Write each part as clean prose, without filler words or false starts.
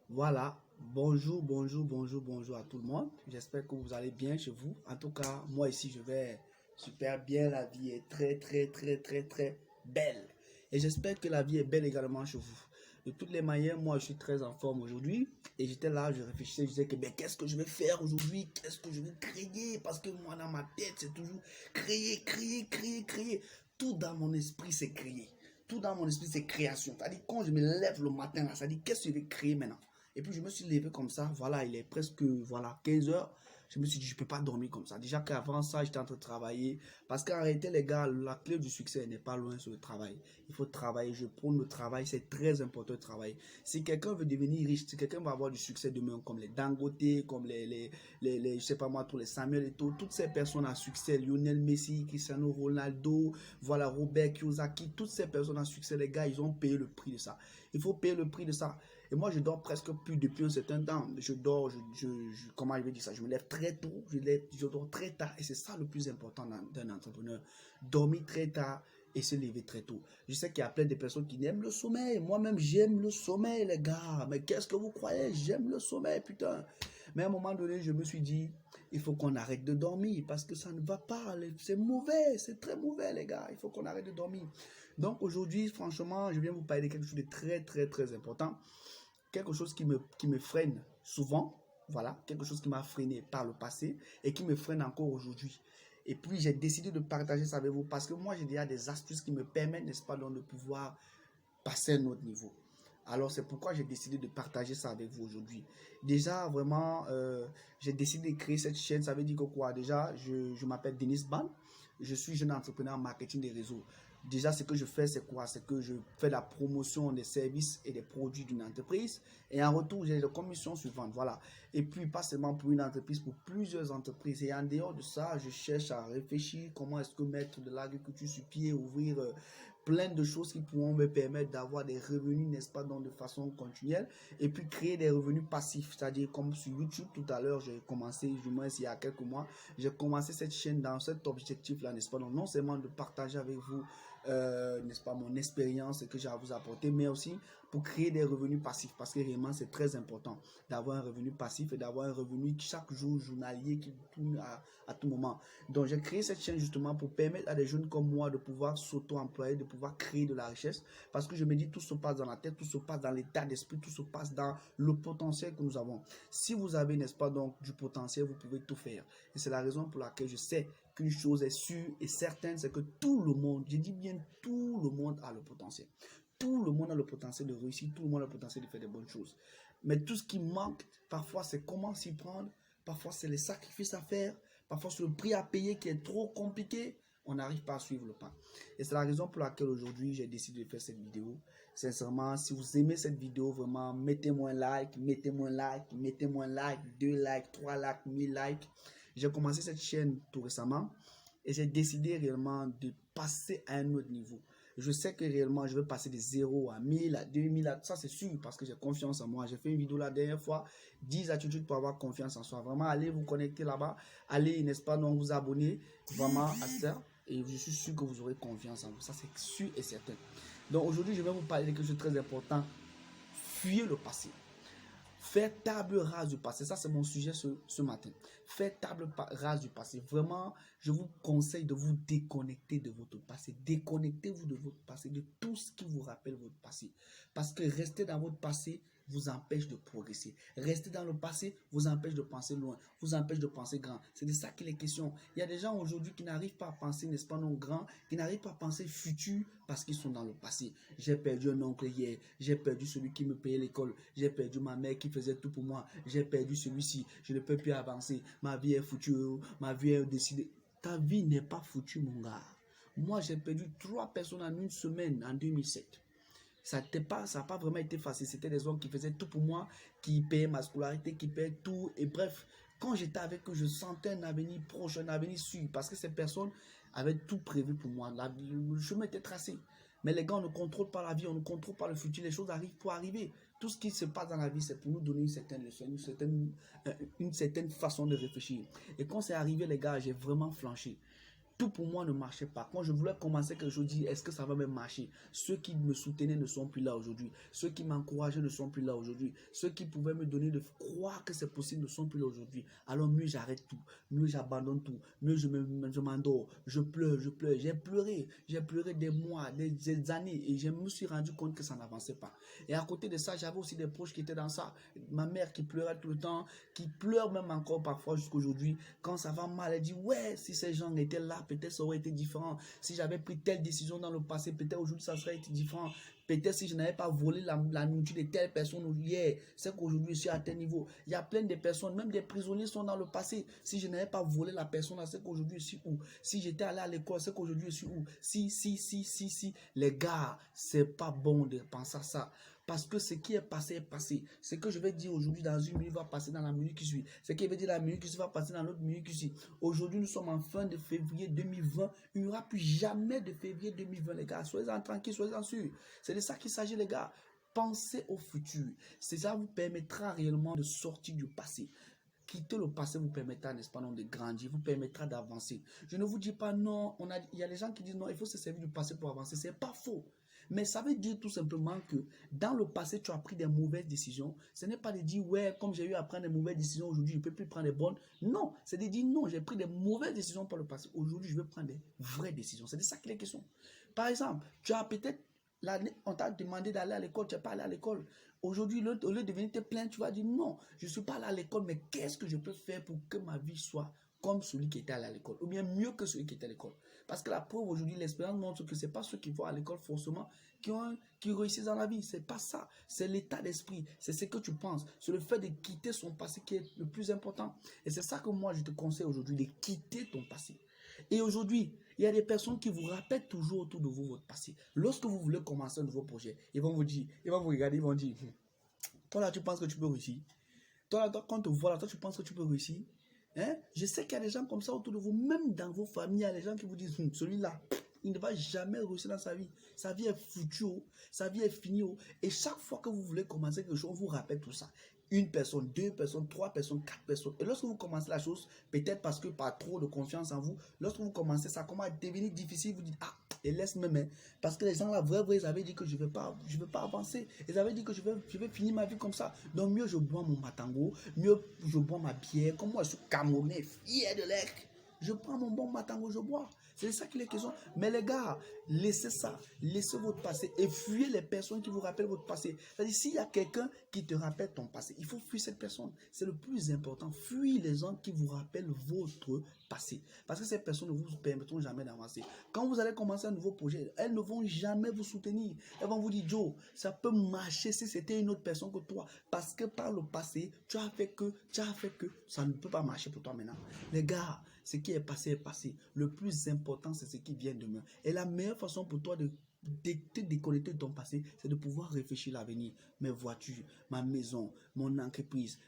Voilà, bonjour, bonjour, bonjour, bonjour à tout le monde. J'espère que vous allez bien chez vous. En tout cas, moi ici, je vais super bien. La vie est très, très, très, très, très belle. Et j'espère que la vie est belle également chez vous. De toutes les manières, moi, je suis très en forme aujourd'hui. Et j'étais là, je réfléchissais, je disais que ben, qu'est-ce que je vais faire aujourd'hui? Qu'est-ce que je vais créer? Parce que moi, dans ma tête, c'est toujours créer, créer, créer, créer. Tout dans mon esprit, c'est créer. Tout dans mon esprit, c'est création. C'est-à-dire, quand je me lève le matin, là, ça dit qu'est-ce que je vais créer maintenant? Et puis je me suis levé comme ça, voilà, il est presque voilà, 15 heures. Je me suis dit, je ne peux pas dormir comme ça. Déjà qu'avant ça, j'étais en train de travailler. Parce qu'en réalité, les gars, la clé du succès n'est pas loin sur le travail. Il faut travailler. Je prône le travail. C'est très important de travailler. Si quelqu'un veut devenir riche, si quelqu'un va avoir du succès demain, comme les Dangote, comme je sais pas moi, tous les Samuel et tout, toutes ces personnes à succès, Lionel Messi, Cristiano Ronaldo, voilà, Robert Kiyosaki, toutes ces personnes à succès, les gars, ils ont payé le prix de ça. Il faut payer le prix de ça. Et moi, je dors presque plus depuis un certain temps. Je dors, comment je vais dire ça? Je me lève très tôt, je dors très tard. Et c'est ça le plus important d'un entrepreneur. Dormir très tard et se lever très tôt. Je sais qu'il y a plein de personnes qui aiment le sommeil. Moi-même, j'aime le sommeil, les gars. Mais qu'est-ce que vous croyez? J'aime le sommeil, putain. Mais à un moment donné, je me suis dit, il faut qu'on arrête de dormir parce que ça ne va pas. C'est mauvais, c'est très mauvais, les gars. Il faut qu'on arrête de dormir. Donc aujourd'hui, franchement, je viens vous parler de quelque chose de très, très, très important. Quelque chose qui me freine souvent. Voilà, quelque chose qui m'a freiné par le passé et qui me freine encore aujourd'hui. Et puis, j'ai décidé de partager ça avec vous parce que moi, j'ai déjà des astuces qui me permettent, n'est-ce pas, donc, de pouvoir passer à un autre niveau. Alors, c'est pourquoi j'ai décidé de partager ça avec vous aujourd'hui. Déjà, vraiment, j'ai décidé de créer cette chaîne. Ça veut dire que quoi? Déjà, je m'appelle Denis Ban. Je suis jeune entrepreneur en marketing des réseaux. Déjà, ce que je fais, c'est quoi? C'est que je fais la promotion des services et des produits d'une entreprise. Et en retour, j'ai des commissions suivantes. Voilà. Et puis, pas seulement pour une entreprise, pour plusieurs entreprises. Et en dehors de ça, je cherche à réfléchir comment est-ce que mettre de l'agriculture sur pied, ouvrir plein de choses qui pourront me permettre d'avoir des revenus, n'est-ce pas, donc de façon continuelle, et puis créer des revenus passifs, c'est-à-dire comme sur YouTube tout à l'heure, j'ai commencé, du moins il y a quelques mois, j'ai commencé cette chaîne dans cet objectif-là, n'est-ce pas, donc non seulement de partager avec vous, n'est-ce pas, mon expérience que j'ai à vous apporter, mais aussi pour créer des revenus passifs, parce que réellement c'est très important d'avoir un revenu passif et d'avoir un revenu chaque jour journalier qui tourne à tout moment. Donc j'ai créé cette chaîne justement pour permettre à des jeunes comme moi de pouvoir s'auto-employer, de pouvoir créer de la richesse, parce que je me dis tout se passe dans la tête, tout se passe dans l'état d'esprit, tout se passe dans le potentiel que nous avons. Si vous avez, n'est-ce pas, donc du potentiel, vous pouvez tout faire. Et c'est la raison pour laquelle je sais qu'une chose est sûre et certaine, c'est que tout le monde, je dis bien tout le monde a le potentiel. Tout le monde a le potentiel de réussir, tout le monde a le potentiel de faire des bonnes choses. Mais tout ce qui manque, parfois, c'est comment s'y prendre, parfois, c'est les sacrifices à faire, parfois, c'est le prix à payer qui est trop compliqué. On n'arrive pas à suivre le pas. Et c'est la raison pour laquelle aujourd'hui, j'ai décidé de faire cette vidéo. Sincèrement, si vous aimez cette vidéo, vraiment, mettez-moi un like, mettez-moi un like, mettez-moi un like, 2 likes, 3 likes, 1000 likes. J'ai commencé cette chaîne tout récemment et j'ai décidé réellement de passer à un autre niveau. Je sais que réellement, je vais passer de 0 à 1000, à 2000, ça c'est sûr, parce que j'ai confiance en moi. J'ai fait une vidéo la dernière fois, 10 attitudes pour avoir confiance en soi. Vraiment, allez vous connecter là-bas, allez, n'est-ce pas, donc vous abonner vraiment à ça. Et je suis sûr que vous aurez confiance en vous. Ça, c'est sûr et certain. Donc aujourd'hui, je vais vous parler de quelque chose de très important. Fuyez le passé. Faire table rase du passé, ça c'est mon sujet ce matin. Faire table rase du passé. Vraiment, je vous conseille de vous déconnecter de votre passé. Déconnectez-vous de votre passé, de tout ce qui vous rappelle votre passé. Parce que rester dans votre passé vous empêche de progresser. Rester dans le passé vous empêche de penser loin, vous empêche de penser grand. C'est de ça qu'il est question. Il y a des gens aujourd'hui qui n'arrivent pas à penser, n'est-ce pas, non grand, qui n'arrivent pas à penser futur parce qu'ils sont dans le passé. J'ai perdu un oncle hier, j'ai perdu celui qui me payait l'école, j'ai perdu ma mère qui faisait tout pour moi, j'ai perdu celui-ci, je ne peux plus avancer, ma vie est foutue, ma vie est décidée. Ta vie n'est pas foutue, mon gars. Moi, j'ai perdu 3 personnes en une semaine en 2007. Ça n'a pas vraiment été facile. C'était des hommes qui faisaient tout pour moi, qui payaient ma scolarité, qui payaient tout. Et bref, quand j'étais avec eux, je sentais un avenir proche, un avenir sûr. Parce que ces personnes avaient tout prévu pour moi. Le chemin était tracé. Mais les gars, on ne contrôle pas la vie, on ne contrôle pas le futur. Les choses arrivent pour arriver. Tout ce qui se passe dans la vie, c'est pour nous donner une certaine leçon, une certaine façon de réfléchir. Et quand c'est arrivé, les gars, j'ai vraiment flanché. Tout pour moi ne marchait pas. Quand je voulais commencer quelque chose, je dis, est-ce que ça va même marcher? Ceux qui me soutenaient ne sont plus là aujourd'hui. Ceux qui m'encourageaient ne sont plus là aujourd'hui. Ceux qui pouvaient me donner de croire que c'est possible ne sont plus là aujourd'hui. Alors mieux j'arrête tout, mieux j'abandonne tout, mieux je m'endors, je pleure. J'ai pleuré des mois, des années et je me suis rendu compte que ça n'avançait pas. Et à côté de ça, j'avais aussi des proches qui étaient dans ça. Ma mère qui pleurait tout le temps, qui pleure même encore parfois jusqu'à aujourd'hui. Quand ça va mal, elle dit, ouais, si ces gens étaient là, peut-être ça aurait été différent. Si j'avais pris telle décision dans le passé, peut-être aujourd'hui ça serait été différent. Peut-être si je n'avais pas volé la nourriture de telle personne hier, c'est qu'aujourd'hui je suis à tel niveau. Il y a plein de personnes, même des prisonniers sont dans le passé. Si je n'avais pas volé la personne, c'est qu'aujourd'hui je suis où? Si j'étais allé à l'école, c'est qu'aujourd'hui je suis où? Si. Les gars, c'est pas bon de penser à ça. Parce que ce qui est passé est passé. Ce que je vais dire aujourd'hui dans une minute va passer dans la minute qui suit. Ce qui veut dire la minute qui suit va passer dans l'autre minute qui suit. Aujourd'hui, nous sommes en fin de février 2020. Il n'y aura plus jamais de février 2020, les gars. Soyez-en tranquilles, soyez-en sûrs. C'est de ça qu'il s'agit, les gars. Pensez au futur. Ça vous permettra réellement de sortir du passé. Quitter le passé vous permettra, n'est-ce pas, non, de grandir, vous permettra d'avancer. Je ne vous dis pas non. Il y a des gens qui disent non, il faut se servir du passé pour avancer. C'est pas faux. Mais ça veut dire tout simplement que dans le passé, tu as pris des mauvaises décisions. Ce n'est pas de dire, ouais, comme j'ai eu à prendre des mauvaises décisions aujourd'hui, je ne peux plus prendre des bonnes. Non, c'est de dire, non, j'ai pris des mauvaises décisions par le passé. Aujourd'hui, je veux prendre des vraies décisions. C'est de ça qu'il est question. Par exemple, tu as peut-être, on t'a demandé d'aller à l'école, tu n'es pas allé à l'école. Aujourd'hui, au lieu de venir te plaindre, tu vas dire, non, je ne suis pas allé à l'école, mais qu'est-ce que je peux faire pour que ma vie soit comme celui qui était allé à l'école, ou bien mieux que celui qui était à l'école. Parce que la preuve aujourd'hui, l'expérience montre que ce n'est pas ceux qui vont à l'école forcément qui réussissent dans la vie. Ce n'est pas ça. C'est l'état d'esprit. C'est ce que tu penses. C'est le fait de quitter son passé qui est le plus important. Et c'est ça que moi, je te conseille aujourd'hui, de quitter ton passé. Et aujourd'hui, il y a des personnes qui vous rappellent toujours autour de vous votre passé. Lorsque vous voulez commencer un nouveau projet, ils vont vous dire, ils vont vous regarder, ils vont dire, toi là, tu penses que tu peux réussir? Toi là, quand tu vois là, toi, tu penses que tu peux réussir? Hein? Je sais qu'il y a des gens comme ça autour de vous, même dans vos familles, il y a des gens qui vous disent, celui-là, il ne va jamais réussir dans sa vie. Sa vie est foutue, sa vie est finie. Et chaque fois que vous voulez commencer quelque chose, on vous rappelle tout ça. Une personne, deux personnes, trois personnes, quatre personnes. Et lorsque vous commencez la chose, peut-être parce que par trop de confiance en vous, lorsque vous commencez, ça commence à devenir difficile, vous dites, ah, et laisse-moi, parce que les gens là, vrai, ils avaient dit que je ne vais pas avancer. Ils avaient dit que je vais finir ma vie comme ça. Donc mieux je bois mon matango, mieux je bois ma bière. Comme moi, je suis Camerounais, fier de l'être. Je prends mon bon matango, je bois. C'est ça qu'il est question. Mais les gars, laissez ça. Laissez votre passé et fuyez les personnes qui vous rappellent votre passé. C'est-à-dire, s'il y a quelqu'un qui te rappelle ton passé, il faut fuir cette personne. C'est le plus important. Fuyez les gens qui vous rappellent votre passé. Parce que ces personnes ne vous permettront jamais d'avancer. Quand vous allez commencer un nouveau projet, elles ne vont jamais vous soutenir. Elles vont vous dire, Joe, ça peut marcher si c'était une autre personne que toi. Parce que par le passé, tu as fait que, ça ne peut pas marcher pour toi maintenant. Les gars, ce qui est passé est passé. Le plus important, c'est ce qui vient demain. Et la meilleure façon pour toi de te déconnecter de ton passé, c'est de pouvoir réfléchir à l'avenir. Mes voitures, ma maison, mon entreprise,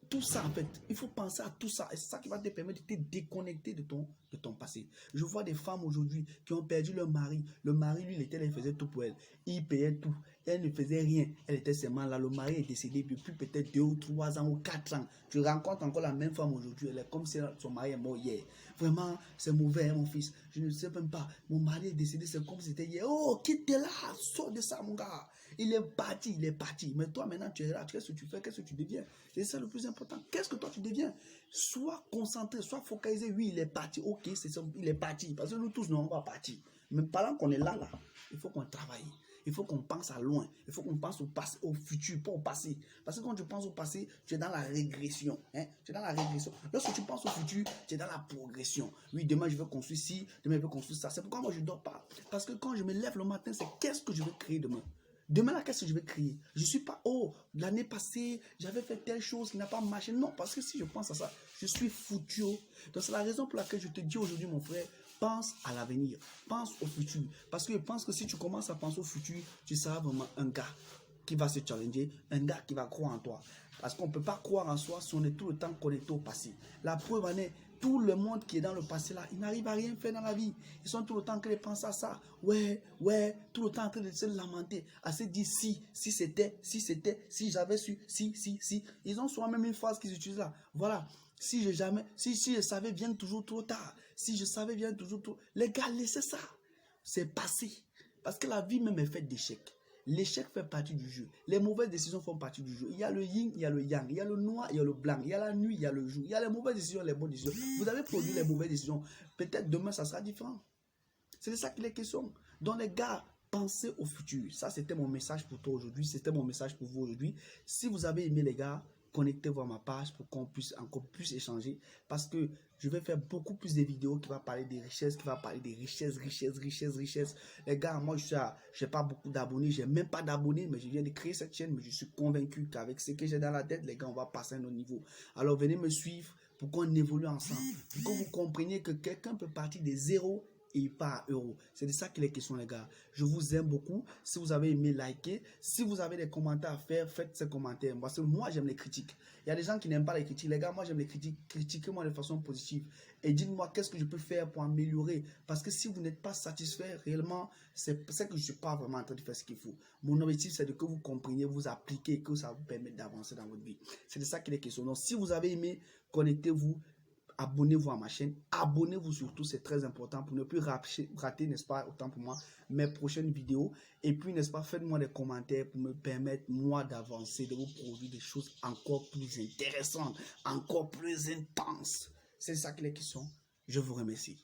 tout ça en fait, il faut penser à tout ça. Et c'est ça qui va te permettre de te déconnecter de ton passé. Je vois des femmes aujourd'hui qui ont perdu leur mari. Le mari, lui, il faisait tout pour elle. Il payait tout. Elle ne faisait rien. Elle était seulement là. Le mari est décédé depuis peut-être 2 ou 3 ans ou 4 ans. Tu rencontres encore la même femme aujourd'hui. Elle est comme si son mari est mort hier. Vraiment, c'est mauvais, mon fils. Je ne sais même pas. Mon mari est décédé, c'est comme si c'était hier. Oh, quitte-le là. Sors de ça, mon gars. Il est parti. Mais toi, maintenant, tu es là. Qu'est-ce que tu fais? Qu'est-ce que tu deviens? C'est ça le plus important. Qu'est-ce que toi, tu deviens? Sois concentré, sois focalisé. Oui, il est parti. Ok, il est parti. Parce que nous tous, nous, on va partir. Mais pendant qu'on est là, il faut qu'on travaille. Il faut qu'on pense à loin. Il faut qu'on pense au passé, au futur, pas au passé. Parce que quand tu penses au passé, tu es dans la régression. Tu es dans la régression. Lorsque tu penses au futur, tu es dans la progression. Oui, demain, je veux construire ci, demain, je veux construire ça. C'est pourquoi moi, je ne dors pas. Parce que quand je me lève le matin, c'est qu'est-ce que je veux créer demain. Demain, là, qu'est-ce que je vais créer? Je ne suis pas, oh, l'année passée, j'avais fait telle chose qui n'a pas marché. Non, parce que si je pense à ça, je suis foutu. Donc, c'est la raison pour laquelle je te dis aujourd'hui, mon frère, pense à l'avenir, pense au futur. Parce que je pense que si tu commences à penser au futur, tu seras vraiment un gars qui va se challenger, un gars qui va croire en toi. Parce qu'on ne peut pas croire en soi si on est tout le temps connecté au passé. La preuve en est, Tout le monde qui est dans le passé là, il n'arrive à rien faire dans la vie. Ils sont tout le temps en train de penser à ça. Ouais, tout le temps en train de se lamenter, à se dire si c'était, si j'avais su, si. Ils ont souvent même une phrase qu'ils utilisent là. Voilà, si je savais, vient toujours trop tard. Si je savais, vient toujours trop. Les gars, laissez ça. C'est passé. Parce que la vie même est faite d'échecs. L'échec fait partie du jeu. Les mauvaises décisions font partie du jeu. Il y a le yin, il y a le yang. Il y a le noir, il y a le blanc. Il y a la nuit, il y a le jour. Il y a les mauvaises décisions, les bonnes décisions. Vous avez produit les mauvaises décisions. Peut-être demain, ça sera différent. C'est de ça qu'il est question. Donc les gars, pensez au futur. Ça, c'était mon message pour toi aujourd'hui. C'était mon message pour vous aujourd'hui. Si vous avez aimé les gars, connectez-vous à ma page pour qu'on puisse encore plus échanger. Parce que je vais faire beaucoup plus de vidéos qui vont parler des richesses, qui vont parler des richesses. Les gars, moi, je n'ai pas beaucoup d'abonnés. Je n'ai même pas d'abonnés, mais je viens de créer cette chaîne. Mais je suis convaincu qu'avec ce que j'ai dans la tête, les gars, on va passer à un autre niveau. Alors, venez me suivre pour qu'on évolue ensemble. Pour que vous compreniez que quelqu'un peut partir des zéros et pas à euro. C'est de ça qu'il est question, les gars. Je vous aime beaucoup. Si vous avez aimé, likez. Si vous avez des commentaires à faire, faites ces commentaires. Parce que moi, j'aime les critiques. Il y a des gens qui n'aiment pas les critiques. Les gars, moi, j'aime les critiques. Critiquez-moi de façon positive. Et dites-moi qu'est-ce que je peux faire pour améliorer. Parce que si vous n'êtes pas satisfait, réellement, c'est que je ne suis pas vraiment en train de faire ce qu'il faut. Mon objectif, c'est de que vous compreniez, vous appliquez, que ça vous permette d'avancer dans votre vie. C'est de ça qu'il est question. Donc, si vous avez aimé, connectez-vous. Abonnez-vous à ma chaîne, abonnez-vous surtout, c'est très important pour ne plus rater, n'est-ce pas, autant pour moi, mes prochaines vidéos. Et puis, n'est-ce pas, faites-moi des commentaires pour me permettre, moi, d'avancer, de vous produire des choses encore plus intéressantes, encore plus intenses. C'est ça qui est la question. Je vous remercie.